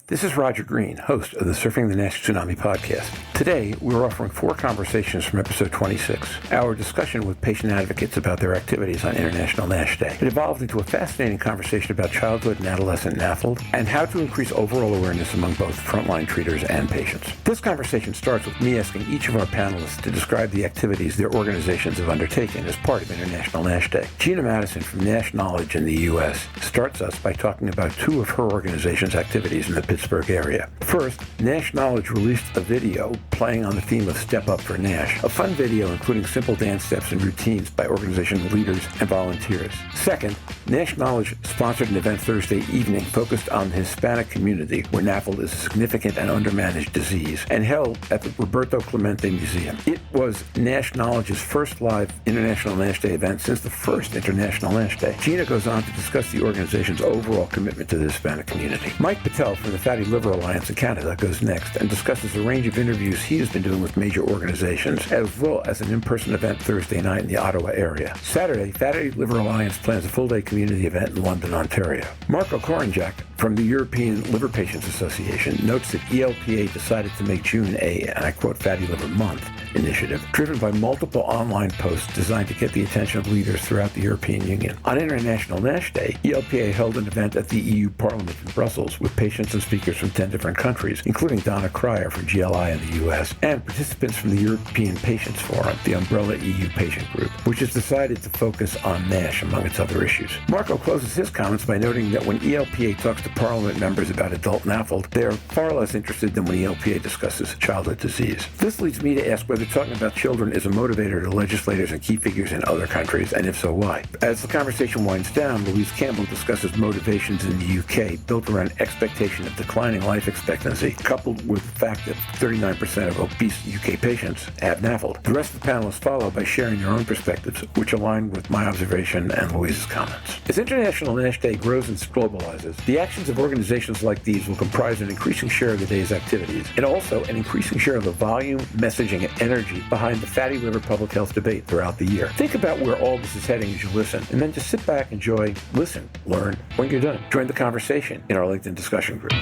This is Roger Green, host of the Surfing the NASH Tsunami podcast. Today, we're offering 4 conversations from episode 26, our discussion with patient advocates about their activities on International NASH Day. It evolved into a fascinating conversation about childhood and adolescent NAFLD and how to increase overall awareness among both frontline treaters and patients. This conversation starts with me asking each of our panelists to describe the activities their organizations have undertaken as part of International NASH Day. Gina Madison from NASH Knowledge in the U.S. starts us by talking about 2 of her organization's activities in the Pittsburgh area. First, NASH Knowledge released a video playing on the theme of Step Up for NASH, a fun video including simple dance steps and routines by organization leaders and volunteers. Second, NASH Knowledge sponsored an event Thursday evening focused on the Hispanic community, where NAFLD is a significant and undermanaged disease, and held at the Roberto Clemente Museum. It was NASH Knowledge's first live International NASH Day event since the first International NASH Day. Gina goes on to discuss the organization's overall commitment to the Hispanic community. Mike Betel from the Fatty Liver Alliance in Canada goes next and discusses a range of interviews he has been doing with major organizations, as well as an in-person event Thursday night in the Ottawa area. Saturday, Fatty Liver Alliance plans a full-day community event in London, Ontario. Marko Korenjak from the European Liver Patients Association notes that ELPA decided to make June a, and I quote, Fatty Liver Month initiative, driven by multiple online posts designed to get the attention of leaders throughout the European Union. On International NASH Day, ELPA held an event at the EU Parliament in Brussels with patients and speakers from 10 different countries, including Donna Cryer from GLI in the US, and participants from the European Patients Forum, the umbrella EU patient group, which has decided to focus on NASH among its other issues. Marko closes his comments by noting that when ELPA talks to Parliament members about adult NAFLD, they are far less interested than when ELPA discusses childhood disease. This leads me to ask whether talking about children is a motivator to legislators and key figures in other countries, and if so, why? As the conversation winds down, Louise Campbell discusses motivations in the UK built around expectation of declining life expectancy, coupled with the fact that 39% of obese UK patients have NAFLD. The rest of the panelists follow by sharing their own perspectives, which align with my observation and Louise's comments. As International NASH Day grows and globalizes, the actions of organizations like these will comprise an increasing share of the day's activities, and also an increasing share of the volume, messaging, and energy behind the fatty liver public health debate throughout the year. Think about where all this is heading as you listen, and then just sit back, enjoy, listen, learn. When you're done, join the conversation in our LinkedIn discussion group.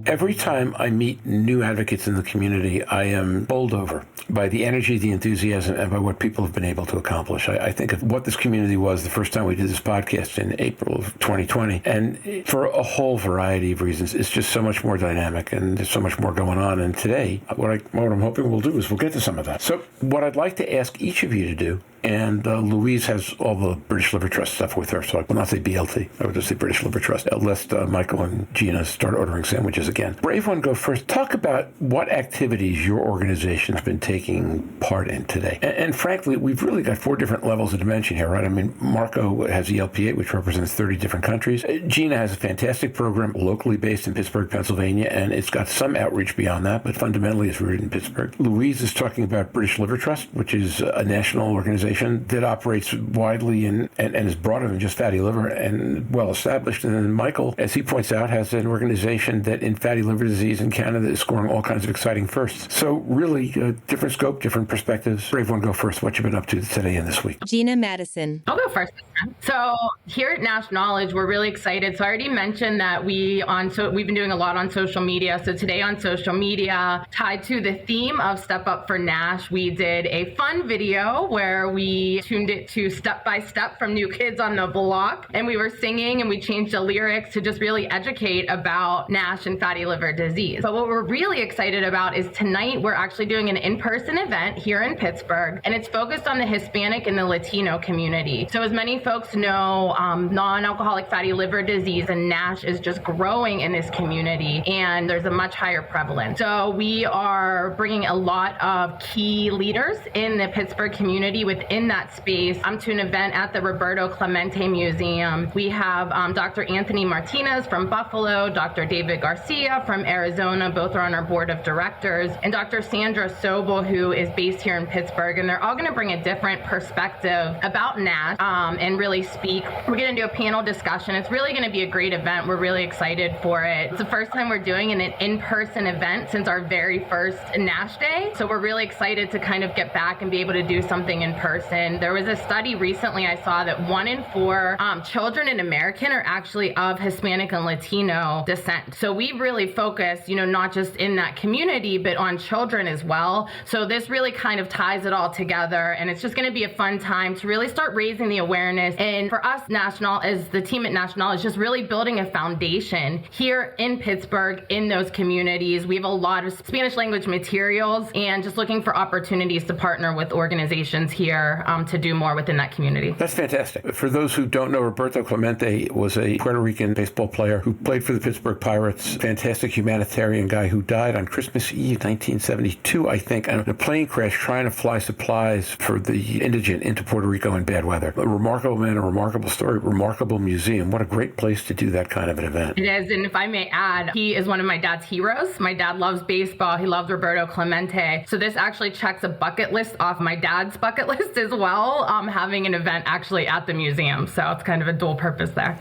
Every time I meet new advocates in the community, I am bowled over by the energy, the enthusiasm, and by what people have been able to accomplish. I think of what this community was the first time we did this podcast in April of 2020, and for a whole variety of reasons, it's just so much more dynamic, and there's so much more going on. And today, what I'm hoping we'll do is we'll get to some of that. So what I'd like to ask each of you to do, and Louise has all the British Liver Trust stuff with her, so I will not say BLT. I would just say British Liver Trust, lest Michael and Gina start ordering sandwiches again. Brave one, go first. Talk about what activities your organization has been taking part in today. And frankly, we've really got 4 different levels of dimension here, right? I mean, Marko has ELPA, which represents 30 different countries. Gina has a fantastic program locally based in Pittsburgh, Pennsylvania, and it's got some outreach beyond that, but fundamentally it's rooted in Pittsburgh. Louise is talking about British Liver Trust, which is a national organization that operates widely and is broader than just fatty liver and well established. And then Michael, as he points out, has an organization that in fatty liver disease in Canada is scoring all kinds of exciting firsts. So really, different scope, different perspectives. Brave one, go first. What you been up to today and this week? Gina Madison. I'll go first. So here at NASH Knowledge, we're really excited. So I already mentioned that we've been doing a lot on social media. So today on social media, tied to the theme of Step Up for NASH, we did a fun video where we tuned it to Step by Step from New Kids on the Block. And we were singing and we changed the lyrics to just really educate about NASH and fatty liver disease. But what we're really excited about is tonight we're actually doing an in-person event here in Pittsburgh, and it's focused on the Hispanic and the Latino community. So as many folks know, non-alcoholic fatty liver disease and NASH is just growing in this community, and there's a much higher prevalence. So we are bringing a lot of key leaders in the Pittsburgh community within that space to an event at the Roberto Clemente Museum. We have Dr. Anthony Martinez from Buffalo, Dr. David Garcia from Arizona, both are on our board of directors, and Dr. Sandra Sobel, who is based here in Pittsburgh, and they're all going to bring a different perspective about NASH and really speak We're going to do a panel discussion. It's really going to be a great event. We're really excited for it. It's the first time we're doing an in-person event since our very first NASH Day. So we're really excited to kind of get back and be able to do something in person. There was a study recently I saw that 1 in 4 children in America are actually of Hispanic and Latino descent. So we really focus, not just in that community, but on children as well. So this really kind of ties it all together. And it's just going to be a fun time to really start raising the awareness. And for us, as the team at National, is just really building a foundation here in Pittsburgh, in those communities. We have a lot of Spanish language materials and just looking for opportunities to partner with organizations here to do more within that community. That's fantastic. For those who don't know, Roberto Clemente was a Puerto Rican baseball player who played for the Pittsburgh Pirates, fantastic humanitarian guy who died on Christmas Eve, 1972, I think, in a plane crash trying to fly supplies for the indigent into Puerto Rico in bad weather. A remarkable man, a remarkable story, remarkable museum. What a great place to do that kind of an event. It is, and if I may add, he is one of my dad's heroes. My dad loves baseball. He loves Roberto Clemente. So this actually checks a bucket list off my dad's bucket list as well, having an event actually at the museum. So it's kind of a dual purpose there.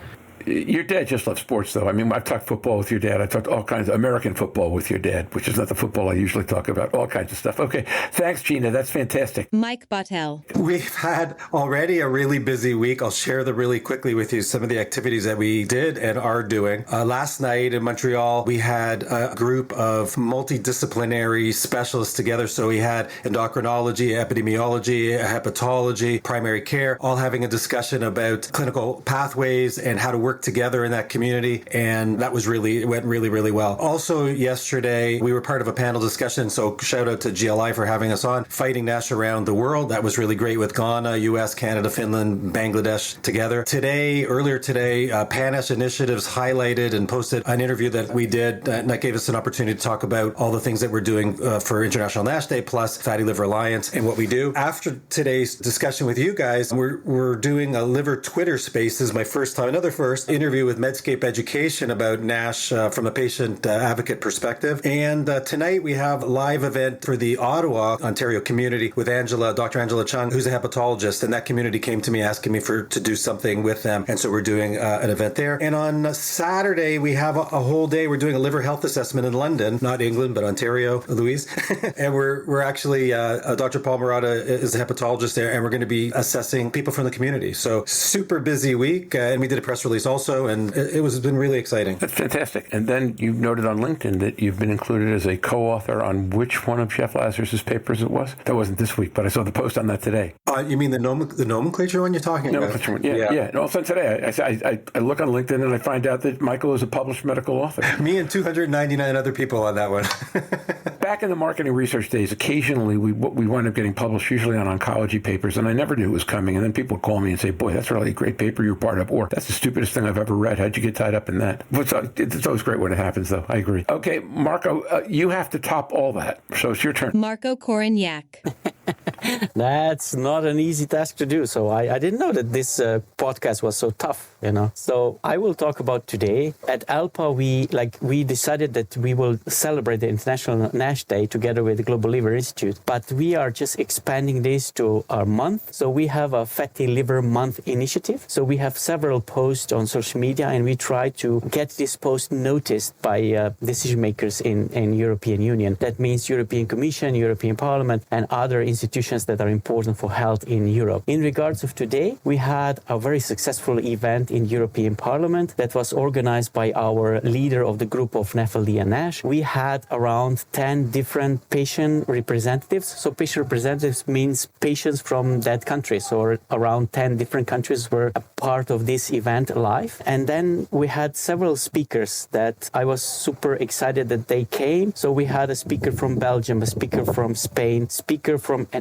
Your dad just loves sports, though. I mean, I've talked football with your dad. I talked all kinds of American football with your dad, which is not the football I usually talk about, all kinds of stuff. Okay. Thanks, Gina. That's fantastic. Mike Betel. We've had already a really busy week. I'll share really quickly with you some of the activities that we did and are doing. Last night in Montreal, we had a group of multidisciplinary specialists together. So we had endocrinology, epidemiology, hepatology, primary care, all having a discussion about clinical pathways and how to work together in that community, and it went really well. Also yesterday we were part of a panel discussion, so shout out to GLI for having us on, Fighting NASH Around the World. That was really great with Ghana, US, Canada, Finland, Bangladesh together. Earlier today, PANASH Initiatives highlighted and posted an interview that we did, and that gave us an opportunity to talk about all the things that we're doing for International NASH Day plus Fatty Liver Alliance and what we do. After today's discussion with you guys, we're doing a liver Twitter space. This is my first time, another first interview with Medscape Education about NASH from a patient advocate perspective. And tonight we have a live event for the Ottawa, Ontario community with Dr. Angela Chung, who's a hepatologist. And that community came to me asking me to do something with them. And so we're doing an event there. And on Saturday, we have a whole day. We're doing a liver health assessment in London, not England, but Ontario, Louise. And we're actually, Dr. Paul Murata is a hepatologist there, and we're going to be assessing people from the community. So super busy week. And we did a press release also, and it's been really exciting. That's fantastic. And then you noted on LinkedIn that you've been included as a co-author on which one of Chef Lazarus's papers it was? That wasn't this week, but I saw the post on that today. You mean the nomenclature one you're talking about? One. Yeah. And all of a sudden today, I look on LinkedIn and I find out that Michael is a published medical author. Me and 299 other people on that one. Back in the marketing research days, occasionally we wind up getting published, usually on oncology papers, and I never knew it was coming. And then people call me and say, boy, that's really a great paper you're part of, or that's the stupidest thing I've ever read. How'd you get tied up in that? It's always great when it happens, though. I agree. Okay, Marko, you have to top all that. So it's your turn. Marko Korenjak. That's not an easy task to do. So I didn't know that this podcast was so tough, So I will talk about today. At ELPA, we decided that we will celebrate the International NASH Day together with the Global Liver Institute. But we are just expanding this to our month. So we have a Fatty Liver Month initiative. So we have several posts on social media, and we try to get this post noticed by decision makers in European Union. That means European Commission, European Parliament, and other institutions that are important for health in Europe. In regards of today, we had a very successful event in European Parliament that was organized by our leader of the group of NAFLD and NASH. We had around 10 different patient representatives. So patient representatives means patients from that country. So around 10 different countries were a part of this event live. And then we had several speakers that I was super excited that they came. So we had a speaker from Belgium, a speaker from Spain,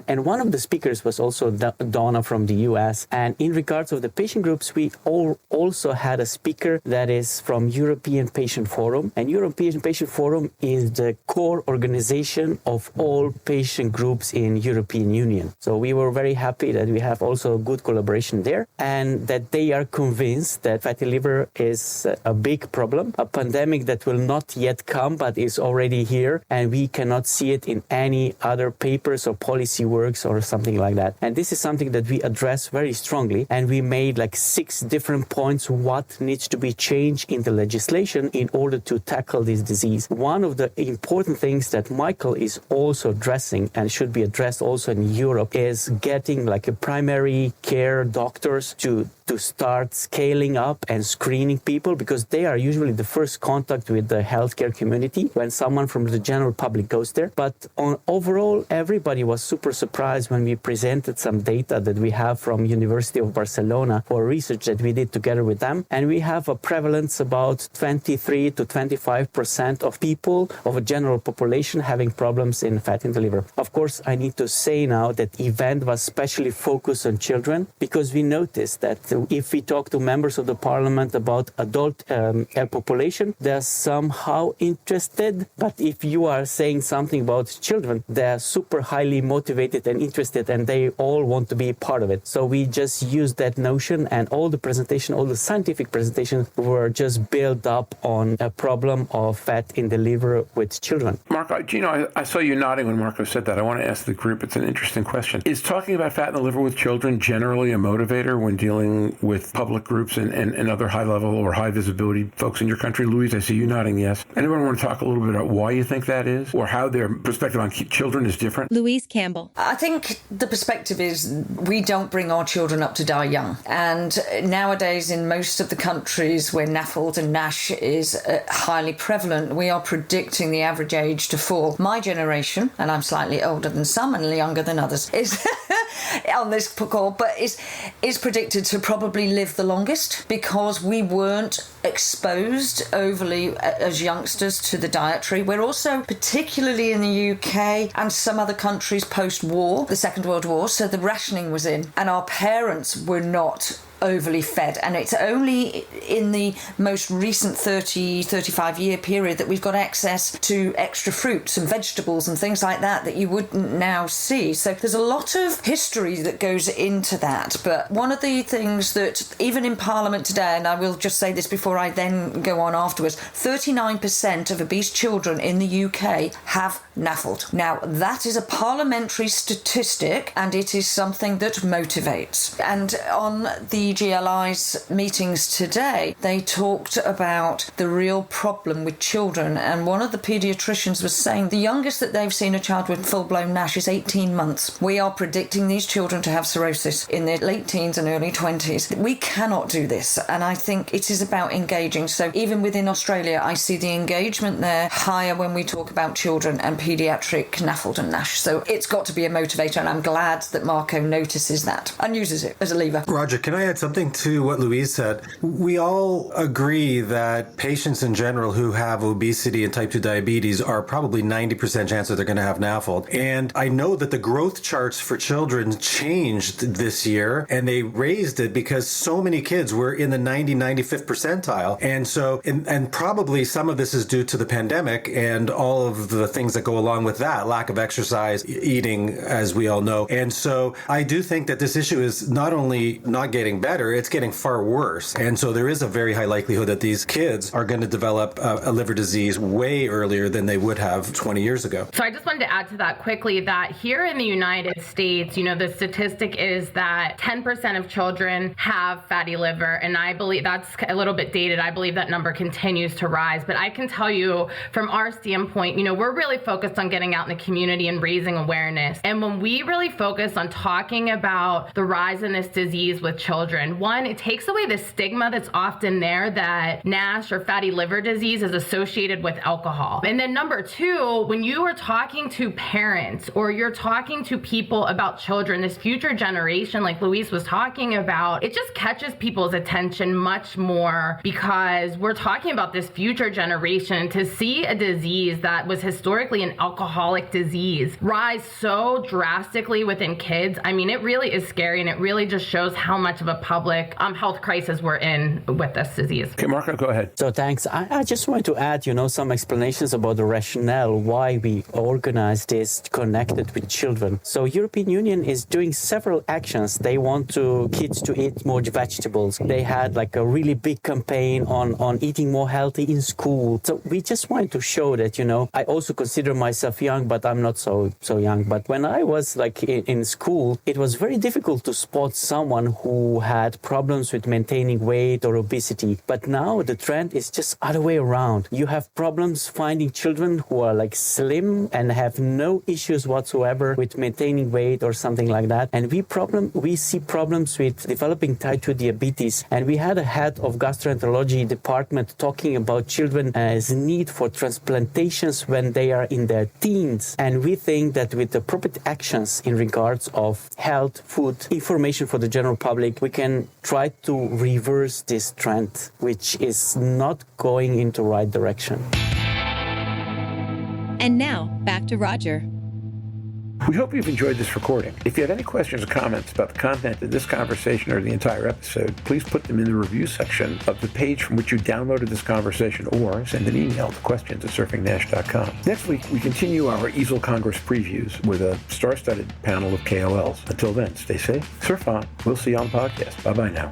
and one of the speakers was also Donna from the US. And in regards of the patient groups, we also had a speaker that is from European Patient Forum. And European Patient Forum is the core organization of all patient groups in European Union. So we were very happy that we have also good collaboration there, and that they are convinced that fatty liver is a big problem, a pandemic that will not yet come, but is already here, and we cannot see it in any other papers or policy works or something like that. And this is something that we address very strongly, and we made like 6 different points what needs to be changed in the legislation in order to tackle this disease. One of the important things that Michael is also addressing and should be addressed also in Europe is getting like a primary care doctors to start scaling up and screening people, because they are usually the first contact with the healthcare community when someone from the general public goes there. But overall, everybody was super surprised when we presented some data that we have from University of Barcelona for research that we did together with them. And we have a prevalence about 23 to 25% of people, of a general population, having problems in fat in the liver. Of course, I need to say now that event was specially focused on children, because we noticed that if we talk to members of the parliament about adult population, they're somehow interested. But if you are saying something about children, they're super highly motivated and interested, and they all want to be part of it. So we just used that notion, and all the presentation, all the scientific presentations were just built up on a problem of fat in the liver with children. Marko, Gina, I saw you nodding when Marko said that. I want to ask the group, it's an interesting question. Is talking about fat in the liver with children generally a motivator when dealing with public groups and other high-level or high-visibility folks in your country? Louise, I see you nodding yes. Anyone want to talk a little bit about why you think that is, or how their perspective on children is different? Louise Campbell. I think the perspective is we don't bring our children up to die young. And nowadays, in most of the countries where NAFLD and NASH is highly prevalent, we are predicting the average age to fall. My generation, and I'm slightly older than some and younger than others, is on this call, but is predicted to probably live the longest, because we weren't exposed overly as youngsters to the dietary. We're also, particularly in the UK and some other countries post-war, the Second World War, so the rationing was in, and our parents were not overly fed, and it's only in the most recent 35 year period that we've got access to extra fruits and vegetables and things like that you wouldn't now see. So there's a lot of history that goes into that. But one of the things that even in Parliament today, and I will just say this before I then go on afterwards, 39% of obese children in the UK have NAFLD. Now that is a parliamentary statistic, and it is something that motivates. And on the GLI's meetings today, they talked about the real problem with children, and one of the paediatricians was saying the youngest that they've seen a child with full-blown NASH is 18 months. We are predicting these children to have cirrhosis in their late teens and early 20s. We cannot do this, and I think it is about engaging. So even within Australia, I see the engagement there higher when we talk about children and paediatric NAFLD and NASH. So it's got to be a motivator, and I'm glad that Marko notices that and uses it as a lever. Roger, can I add something to what Louise said? We all agree that patients in general who have obesity and type 2 diabetes are probably 90% chance that they're going to have NAFLD. And I know that the growth charts for children changed this year, and they raised it because so many kids were in the 95th percentile. And so, and probably some of this is due to the pandemic and all of the things that go along with that, lack of exercise, eating, as we all know. And so I do think that this issue is not only not getting better, it's getting far worse. And so there is a very high likelihood that these kids are going to develop a liver disease way earlier than they would have 20 years ago. So I just wanted to add to that quickly that here in the United States, the statistic is that 10% of children have fatty liver. And I believe that's a little bit dated. I believe that number continues to rise. But I can tell you from our standpoint, we're really focused on getting out in the community and raising awareness. And when we really focus on talking about the rise in this disease with children, one, it takes away the stigma that's often there that NASH or fatty liver disease is associated with alcohol. And then number two, when you are talking to parents or you're talking to people about children, this future generation, like Louise was talking about, it just catches people's attention much more because we're talking about this future generation. To see a disease that was historically an alcoholic disease rise so drastically within kids, I mean, it really is scary, and it really just shows how much of a public health crisis we're in with this disease. Okay, Marko, go ahead. So thanks. I just want to add, some explanations about the rationale why we organize this connected with children. So European Union is doing several actions. They want kids to eat more vegetables. They had like a really big campaign on eating more healthy in school. So we just wanted to show that, I also consider myself young, but I'm not so young. But when I was like in school, it was very difficult to spot someone who had problems with maintaining weight or obesity. But now the trend is just other way around. You have problems finding children who are like slim and have no issues whatsoever with maintaining weight or something like that. And we see problems with developing type 2 diabetes. And we had a head of gastroenterology department talking about children's need for transplantations when they are in their teens. And we think that with the appropriate actions in regards of health, food, information for the general public, we can try to reverse this trend, which is not going into the right direction. And now, back to Roger. We hope you've enjoyed this recording. If you have any questions or comments about the content of this conversation or the entire episode, please put them in the review section of the page from which you downloaded this conversation, or send an email to questions@surfingnash.com. Next week, we continue our EASL Congress previews with a star-studded panel of KOLs. Until then, stay safe, surf on. We'll see you on the podcast. Bye-bye now.